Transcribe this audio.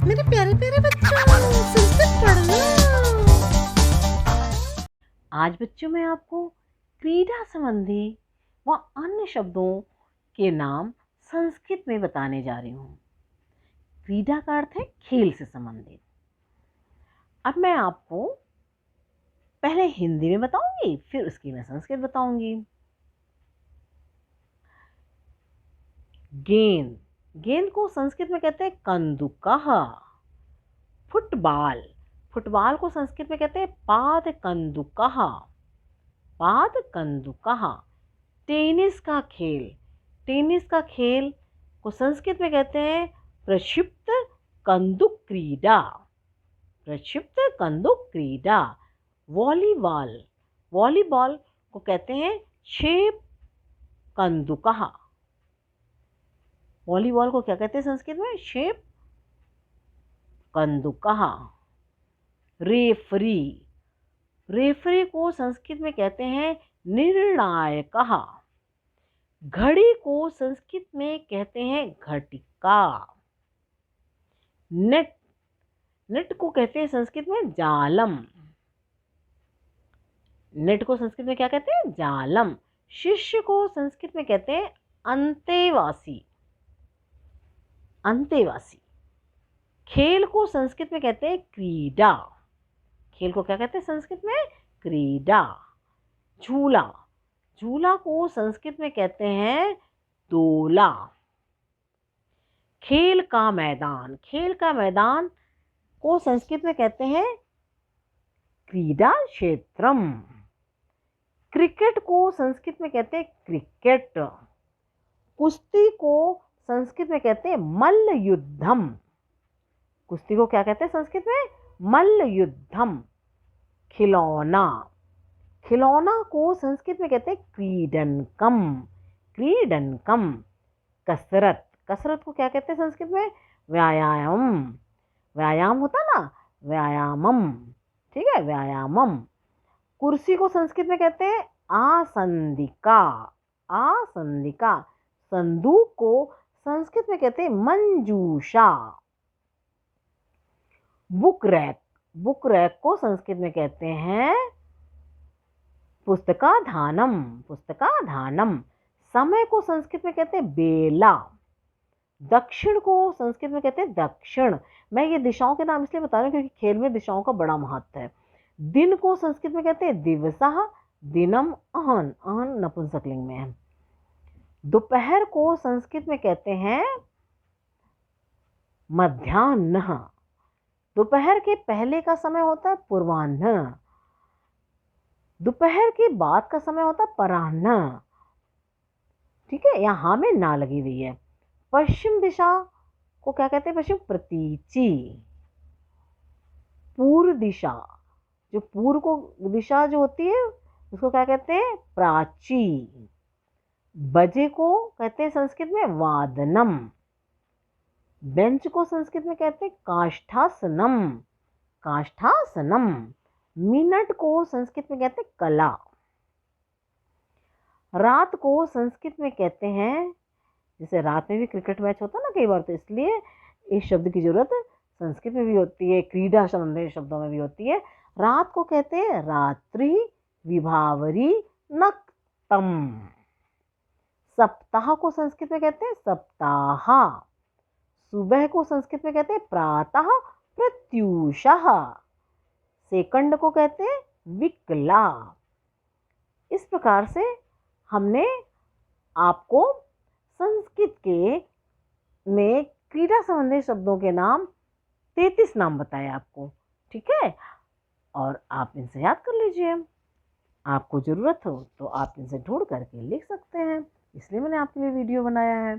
मेरे प्यारे प्यारे बच्चों, संस्कृत पढ़ना। आज बच्चों मैं आपको क्रीड़ा संबंधी व अन्य शब्दों के नाम संस्कृत में बताने जा रही हूँ। क्रीड़ा का अर्थ है खेल से संबंधित। अब मैं आपको पहले हिंदी में बताऊंगी, फिर उसकी मैं संस्कृत बताऊंगी। गेंद, गेंद को संस्कृत में कहते हैं कंदुकः। फुटबॉल, फुटबॉल को संस्कृत में कहते हैं पादकंदुकः, पादकंदुकः। टेनिस का खेल, टेनिस का खेल को संस्कृत में कहते हैं प्रक्षिप्त कंदुक क्रीडा, प्रक्षिप्त कंदुक क्रीडा। वॉलीबॉल, वॉलीबॉल को कहते हैं क्षेप कंदुकः। वॉलीबॉल को क्या कहते हैं संस्कृत में? क्षेप कंदुकः। रेफरी, रेफरी को संस्कृत में कहते हैं निर्णायकः। घड़ी को संस्कृत में कहते हैं घटिका। नेट, नेट को कहते हैं संस्कृत में जालम, नेट को संस्कृत में क्या कहते हैं? जालम। शिष्य को संस्कृत में कहते हैं अंतेवासी, अंतेवासी। खेल को संस्कृत में कहते हैं क्रीडा, खेल को क्या कहते हैं संस्कृत में? क्रीडा। झूला, झूला को संस्कृत में कहते हैं दोला। खेल का मैदान, खेल का मैदान को संस्कृत में कहते हैं क्रीडा क्षेत्रम। क्रिकेट को संस्कृत में कहते हैं क्रिकेट। कुश्ती को संस्कृत में कहते हैं मल्ल युद्धम, कुश्ती को क्या कहते हैं संस्कृत में? मल्ल युद्धम। खिलौना, खिलौना को संस्कृत में कहते हैं क्रीडनकम, क्रीडनकम। कसरत, कसरत को क्या कहते हैं संस्कृत में? व्यायाम, व्यायाम होता ना, व्यायामम, ठीक है, व्यायामम। कुर्सी को संस्कृत में कहते हैं आसंदिका, आसंदिका। संदूक को संस्कृत में कहते हैं मंजूषा। बुक रैक, बुक रैक को संस्कृत में कहते हैं पुस्तकाधानम, पुस्तकाधानम। समय को संस्कृत में कहते हैं बेला। दक्षिण को संस्कृत में कहते हैं दक्षिण। मैं ये दिशाओं के नाम इसलिए बता रही हूँ क्योंकि खेल में दिशाओं का बड़ा महत्व है। दिन को संस्कृत में कहते हैं दिवसः, दिनम। अहन, अहन नपुंसकलिंग में है। दोपहर को संस्कृत में कहते हैं मध्याह्न। दोपहर के पहले का समय होता है पूर्वाह्न, दोपहर के बाद का समय होता है पराह्न, ठीक है, यहाँ में ना लगी हुई है। पश्चिम दिशा को क्या कहते हैं? पश्चिम प्रतीची। पूर्व दिशा, जो पूर्व को दिशा जो होती है उसको क्या कहते हैं? प्राची। बजे को कहते हैं संस्कृत में वादनम। बेंच को संस्कृत में कहते हैं काष्ठासनम, काष्ठासनम। मिनट को संस्कृत में कहते हैं कला। रात को संस्कृत में कहते हैं, जैसे रात में भी क्रिकेट मैच होता है ना कई बार, तो इसलिए इस शब्द की जरूरत संस्कृत में भी होती है, क्रीड़ा संबंधी शब्दों में भी होती है। रात को कहते हैं रात्रि विभावरी नक्तम। सप्ताह को संस्कृत में कहते हैं सप्ताह। सुबह को संस्कृत में कहते हैं प्रातः प्रत्यूषः। सेकंड को कहते हैं विकला। इस प्रकार से हमने आपको संस्कृत के में क्रीड़ा संबंधी शब्दों के नाम 33 नाम बताए आपको, ठीक है, और आप इनसे याद कर लीजिए। आपको ज़रूरत हो तो आप इनसे ढूंढ करके लिख सकते हैं, इसलिए मैंने आपके लिए वीडियो बनाया है।